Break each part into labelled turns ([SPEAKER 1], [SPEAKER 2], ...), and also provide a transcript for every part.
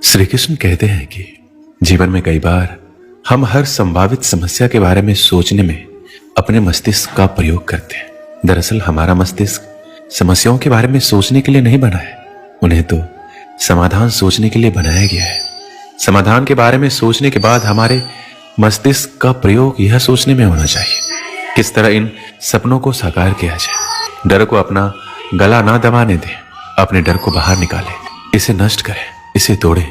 [SPEAKER 1] श्री कृष्ण कहते हैं कि जीवन में कई बार हम हर संभावित समस्या के बारे में सोचने में अपने मस्तिष्क का प्रयोग करते हैं। दरअसल हमारा मस्तिष्क समस्याओं के बारे में सोचने के लिए नहीं बना है, उन्हें तो समाधान सोचने के लिए बनाया गया है। समाधान के बारे में सोचने के बाद हमारे मस्तिष्क का प्रयोग यह सोचने में होना चाहिए किस तरह इन सपनों को साकार किया जाए। डर को अपना गला ना दबाने दें, अपने डर को बाहर निकालें, इसे नष्ट करें, इसे तोड़ें,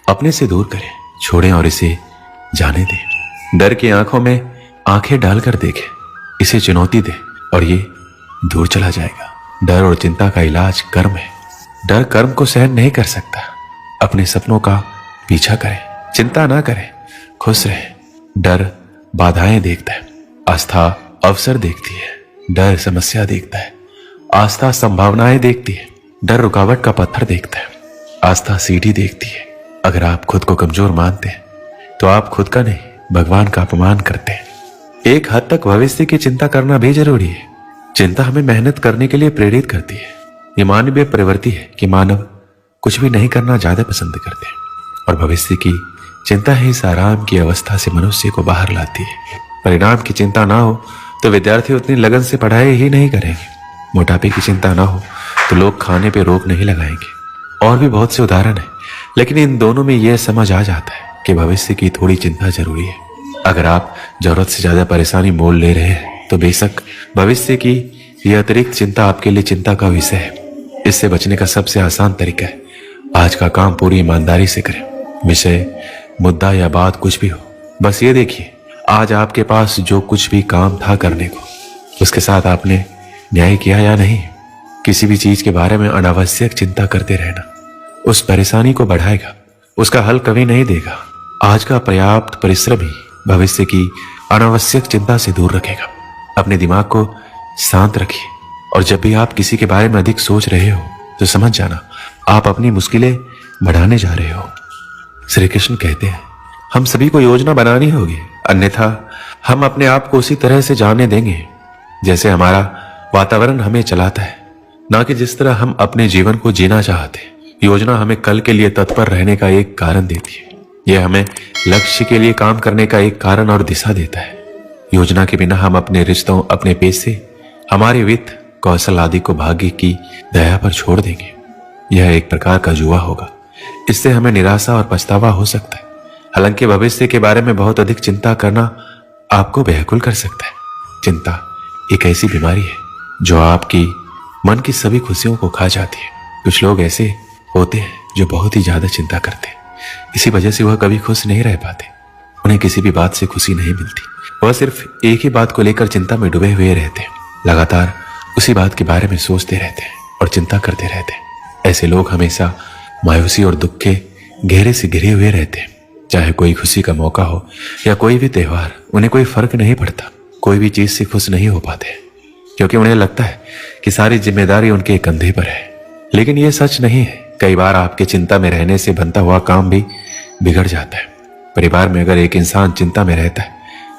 [SPEAKER 1] अपने से दूर करें, छोड़ें और इसे जाने दें। डर की आंखों में आंखें डालकर देखें, इसे चुनौती दें और ये दूर चला जाएगा। डर और चिंता का इलाज कर्म है। डर कर्म को सहन नहीं कर सकता। अपने सपनों का पीछा करें, चिंता ना करें, खुश रहें। डर बाधाएं देखता है, आस्था अवसर देखती है। डर समस्या देखता है, आस्था संभावनाएं देखती है। डर रुकावट का पत्थर देखता है, आस्था सीढ़ी देखती है। अगर आप खुद को कमजोर मानते हैं तो आप खुद का नहीं भगवान का अपमान करते हैं। एक हद तक भविष्य की चिंता करना भी जरूरी है। चिंता हमें मेहनत करने के लिए प्रेरित करती है। ये मानवीय प्रवृत्ति है कि मानव कुछ भी नहीं करना ज्यादा पसंद करते हैं और भविष्य की चिंता ही इस आराम की अवस्था से मनुष्य को बाहर लाती है। परिणाम की चिंता ना हो तो विद्यार्थी उतनी लगन से पढ़ाई ही नहीं करेंगे। मोटापे की चिंता ना हो तो लोग खाने पे रोक नहीं लगाएंगे। और भी बहुत से उदाहरण है, लेकिन इन दोनों में यह समझ आ जाता है कि भविष्य की थोड़ी चिंता जरूरी है। अगर आप जरूरत से ज्यादा परेशानी मोल ले रहे हैं तो बेशक भविष्य की यह अतिरिक्त चिंता आपके लिए चिंता का विषय है। इससे बचने का सबसे आसान तरीका है आज का काम पूरी ईमानदारी से करें। विषय, मुद्दा या बात कुछ भी हो, बस ये देखिए आज आपके पास जो कुछ भी काम था करने को, उसके साथ आपने न्याय किया या नहीं। किसी भी चीज के बारे में अनावश्यक चिंता करते रहना उस परेशानी को बढ़ाएगा, उसका हल कभी नहीं देगा। आज का पर्याप्त परिश्रम ही भविष्य की अनावश्यक चिंता से दूर रखेगा। अपने दिमाग को शांत रखिए और जब भी आप किसी के बारे में अधिक सोच रहे हो तो समझ जाना आप अपनी मुश्किलें बढ़ाने जा रहे हो। श्री कृष्ण कहते हैं हम सभी को योजना बनानी होगी, अन्यथा हम अपने आप को उसी तरह से जाने देंगे जैसे हमारा वातावरण हमें चलाता है, ना कि जिस तरह हम अपने जीवन को जीना चाहते हैं। योजना हमें कल के लिए तत्पर रहने का एक कारण देती है। यह हमें लक्ष्य के लिए काम करने का एक कारण और दिशा देता है। योजना के बिना हम अपने रिश्तों, अपने पैसे, हमारे वित्त, कौशल आदि को भाग्य की दया पर छोड़ देंगे। यह एक प्रकार का जुआ होगा। इससे हमें निराशा और पछतावा हो सकता है। हालांकि भविष्य के बारे में बहुत अधिक चिंता करना आपको व्याकुल कर सकता है। चिंता एक ऐसी बीमारी है जो आपकी मन की सभी खुशियों को खा जाती है। कुछ लोग ऐसे होते हैं जो बहुत ही ज्यादा चिंता करते हैं, इसी वजह से वह कभी खुश नहीं रह पाते। उन्हें किसी भी बात से खुशी नहीं मिलती। वह सिर्फ एक ही बात को लेकर चिंता में डूबे हुए रहते हैं, लगातार उसी बात के बारे में सोचते रहते हैं और चिंता करते रहते हैं। ऐसे लोग हमेशा मायूसी और दुख के घेरे से घिरे हुए रहते हैं। चाहे कोई खुशी का मौका हो या कोई भी त्योहार, उन्हें कोई फर्क नहीं पड़ता। कोई भी चीज से खुश नहीं हो पाते क्योंकि उन्हें लगता है कि सारी जिम्मेदारी उनके कंधे पर है। लेकिन यह सच नहीं है। कई बार आपके चिंता में रहने से बनता हुआ काम भी बिगड़ जाता है। परिवार में अगर एक इंसान चिंता में रहता है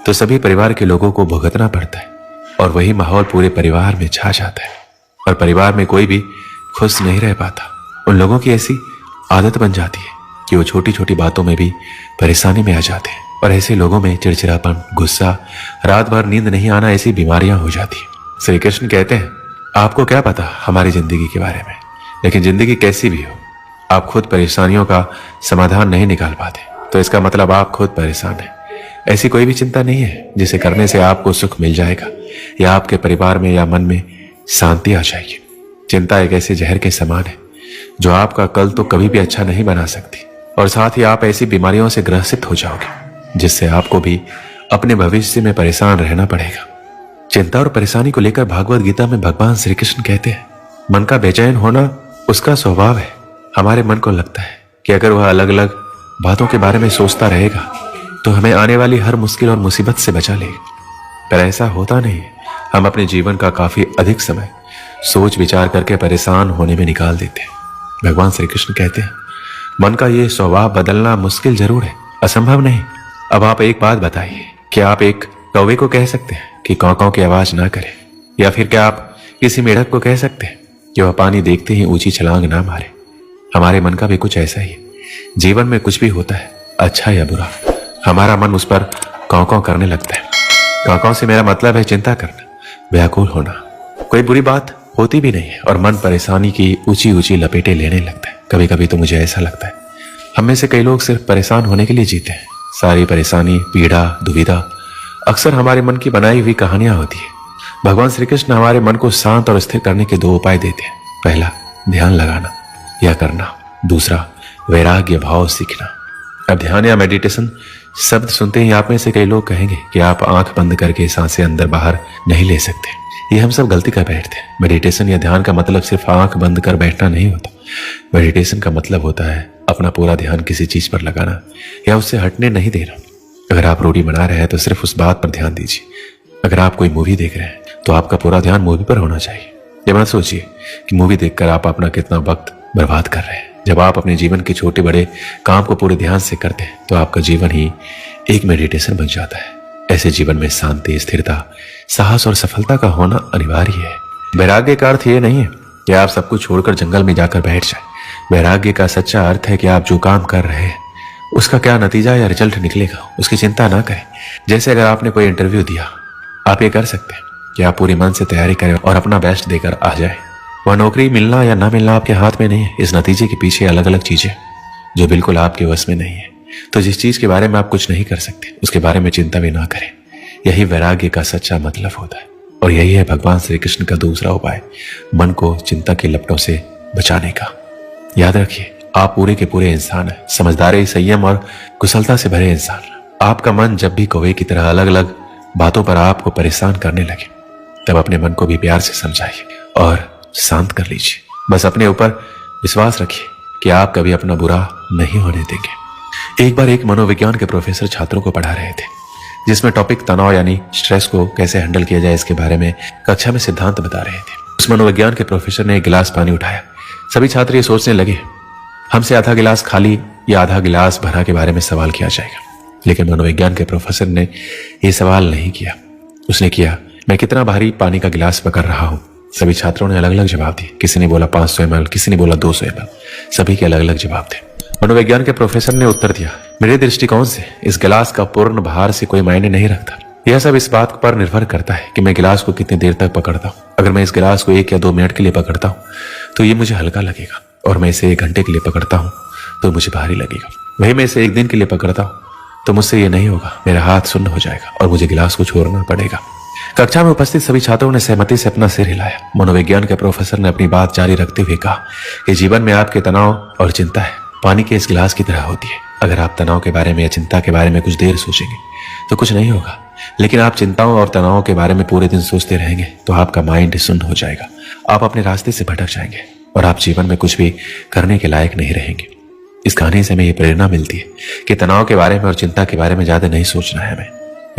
[SPEAKER 1] तो सभी परिवार के लोगों को भुगतना पड़ता है और वही माहौल पूरे परिवार में छा जाता है और परिवार में कोई भी खुश नहीं रह पाता। उन लोगों की ऐसी आदत बन जाती है कि वो छोटी छोटी बातों में भी परेशानी में आ जाते हैं और ऐसे लोगों में चिड़चिड़ापन, गुस्सा, रात भर नींद नहीं आना, ऐसी बीमारियां हो जाती है। श्री कृष्ण कहते हैं आपको क्या पता हमारी जिंदगी के बारे में, लेकिन जिंदगी कैसी भी हो आप खुद परेशानियों का समाधान नहीं निकाल पाते तो इसका मतलब आप खुद परेशान हैं। ऐसी कोई भी चिंता नहीं है जिसे करने से आपको सुख मिल जाएगा या आपके परिवार में या मन में शांति आ जाएगी। चिंता एक ऐसे जहर के समान है जो आपका कल तो कभी भी अच्छा नहीं बना सकती और साथ ही आप ऐसी बीमारियों से ग्रसित हो जाओगे जिससे आपको भी अपने भविष्य में परेशान रहना पड़ेगा। चिंता और परेशानी को लेकर भागवत गीता में भगवान श्री कृष्ण कहते हैं मन का बेचैन होना उसका स्वभाव है। हमारे मन को लगता है कि अगर वह अलग अलग बातों के बारे में सोचता रहेगा तो हमें आने वाली हर मुश्किल और मुसीबत से बचा लेगा, पर ऐसा होता नहीं है। हम अपने जीवन का काफी अधिक समय सोच विचार करके परेशान होने में निकाल देते हैं। भगवान श्री कृष्ण कहते हैं मन का ये स्वभाव बदलना मुश्किल जरूर है, असंभव नहीं। अब आप एक बात बताइए, क्या आप एक कौवे को कह सकते हैं कि कौ कौ की आवाज ना करे, या फिर क्या आप किसी मेढक को कह सकते हैं कि वह पानी देखते ही ऊंची छलांग ना मारे। हमारे मन का भी कुछ ऐसा ही है। जीवन में कुछ भी होता है, अच्छा या बुरा, हमारा मन उस पर कौं-कौं करने लगता है। कौं-कौं से मेरा मतलब है चिंता करना, व्याकुल होना। कोई बुरी बात होती भी नहीं है और मन परेशानी की ऊंची ऊंची लपेटे लेने लगता है। कभी कभी तो मुझे ऐसा लगता है हम में से कई लोग सिर्फ परेशान होने के लिए जीते हैं। सारी परेशानी, पीड़ा, दुविधा अक्सर हमारे मन की बनाई हुई कहानियां होती है। भगवान श्री कृष्ण हमारे मन को शांत और स्थिर करने के 2 उपाय देते हैं। पहला, ध्यान लगाना या करना। दूसरा, वैराग्य भाव सीखना। अब ध्यान या मेडिटेशन शब्द सुनते ही आप में से कई लोग कहेंगे कि आप आंख बंद करके सांसें अंदर बाहर नहीं ले सकते। ये हम सब गलती कर बैठते हैं। मेडिटेशन या ध्यान का मतलब सिर्फ आंख बंद कर बैठना नहीं होता। मेडिटेशन का मतलब होता है अपना पूरा ध्यान किसी चीज पर लगाना या उससे हटने नहीं देना। अगर आप रोटी बना रहे हैं तो सिर्फ उस बात पर ध्यान दीजिए। अगर आप कोई मूवी देख रहे हैं तो आपका पूरा ध्यान मूवी पर होना चाहिए। ये मत सोचिए कि मूवी देखकर आप अपना कितना वक्त बर्बाद कर रहे हैं। जब आप अपने जीवन के छोटे बड़े काम को पूरे ध्यान से करते हैं तो आपका जीवन ही एक मेडिटेशन बन जाता है। ऐसे जीवन में शांति, स्थिरता, साहस और सफलता का होना अनिवार्य है। वैराग्य का अर्थ ये नहीं है कि आप सब कुछ छोड़कर जंगल में जाकर बैठ जाए। वैराग्य का सच्चा अर्थ है कि आप जो काम कर रहे हैं उसका क्या नतीजा या रिजल्ट निकलेगा उसकी चिंता ना करें। जैसे अगर आपने कोई इंटरव्यू दिया, आप ये कर सकते हैं कि आप पूरे मन से तैयारी करें और अपना बेस्ट देकर आ जाए। वह नौकरी मिलना या ना मिलना आपके हाथ में नहीं है। इस नतीजे के पीछे अलग अलग चीजें जो बिल्कुल आपके वश में नहीं है। तो जिस चीज के बारे में आप कुछ नहीं कर सकते उसके बारे में चिंता भी ना करें। यही वैराग्य का सच्चा मतलब होता है और यही है भगवान श्री कृष्ण का दूसरा उपाय, मन को चिंता की लपटों से बचाने का। याद रखिए, आप पूरे के पूरे इंसान हैं, समझदारी, संयम और कुशलता से भरे इंसान। आपका मन जब भी कौवे की तरह अलग अलग बातों पर आपको परेशान करने लगे तब अपने मन को भी प्यार से समझाइए और शांत कर लीजिए। बस अपने ऊपर विश्वास रखिए कि आप कभी अपना बुरा नहीं होने देंगे। एक बार एक मनोविज्ञान के प्रोफेसर छात्रों को पढ़ा रहे थे जिसमें टॉपिक तनाव यानी स्ट्रेस को कैसे हैंडल किया जाए इसके बारे में कक्षा में सिद्धांत बता रहे थे। उस मनोविज्ञान के प्रोफेसर ने एक गिलास पानी उठाया। सभी छात्र ये सोचने लगे हमसे आधा गिलास खाली या आधा गिलास भरा के बारे में सवाल किया जाएगा। लेकिन मनोविज्ञान के प्रोफेसर ने यह सवाल नहीं किया। उसने किया, मैं कितना भारी पानी का गिलास पकड़ रहा हूं। सभी छात्रों ने अलग अलग जवाब दिए। किसी ने बोला 500 ml, किसी ने बोला 200 ml। सभी के अलग अलग जवाब थे। मनोविज्ञान के प्रोफेसर ने उत्तर दिया, मेरे दृष्टिकोण से इस गिलास का पूर्ण भार से कोई मायने नहीं रखता। यह सब इस बात पर निर्भर करता है कि मैं गिलास को कितनी देर तक पकड़ता हूँ। अगर मैं इस गिलास को 1 या 2 मिनट के लिए पकड़ता हूँ तो ये मुझे हल्का लगेगा और मैं इसे 1 घंटे के लिए पकड़ता हूँ तो मुझे भारी लगेगा। वही मैं इसे 1 दिन के लिए पकड़ता हूँ तो मुझसे ये नहीं होगा, मेरा हाथ सुन्न हो जाएगा और मुझे गिलास को छोड़ना पड़ेगा। कक्षा में उपस्थित सभी छात्रों ने सहमति से अपना सिर हिलाया। मनोविज्ञान के प्रोफेसर ने अपनी बात जारी रखते हुए कहा कि जीवन में आपके तनाव और चिंता है पानी के इस गिलास की तरह होती है। अगर आप तनाव के बारे में या चिंता के बारे में कुछ देर सोचेंगे तो कुछ नहीं होगा, लेकिन आप चिंताओं और तनावों के बारे में पूरे दिन सोचते रहेंगे तो आपका माइंड सुन्न हो जाएगा। आप अपने रास्ते से भटक जाएंगे और आप जीवन में कुछ भी करने के लायक नहीं रहेंगे। इस कहानी से हमें ये प्रेरणा मिलती है कि तनाव के बारे में और चिंता के बारे में ज्यादा नहीं सोचना है हमें,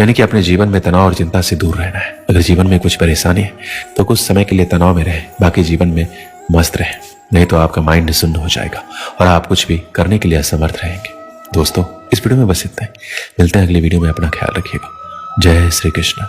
[SPEAKER 1] यानी कि अपने जीवन में तनाव और चिंता से दूर रहना है। अगर जीवन में कुछ परेशानी है तो कुछ समय के लिए तनाव में रहे, बाकी जीवन में मस्त रहे, नहीं तो आपका माइंड सुन्न हो जाएगा और आप कुछ भी करने के लिए असमर्थ रहेंगे। दोस्तों, इस वीडियो में बस इतना ही। मिलते हैं अगली वीडियो में। अपना ख्याल रखिएगा। जय श्री कृष्ण।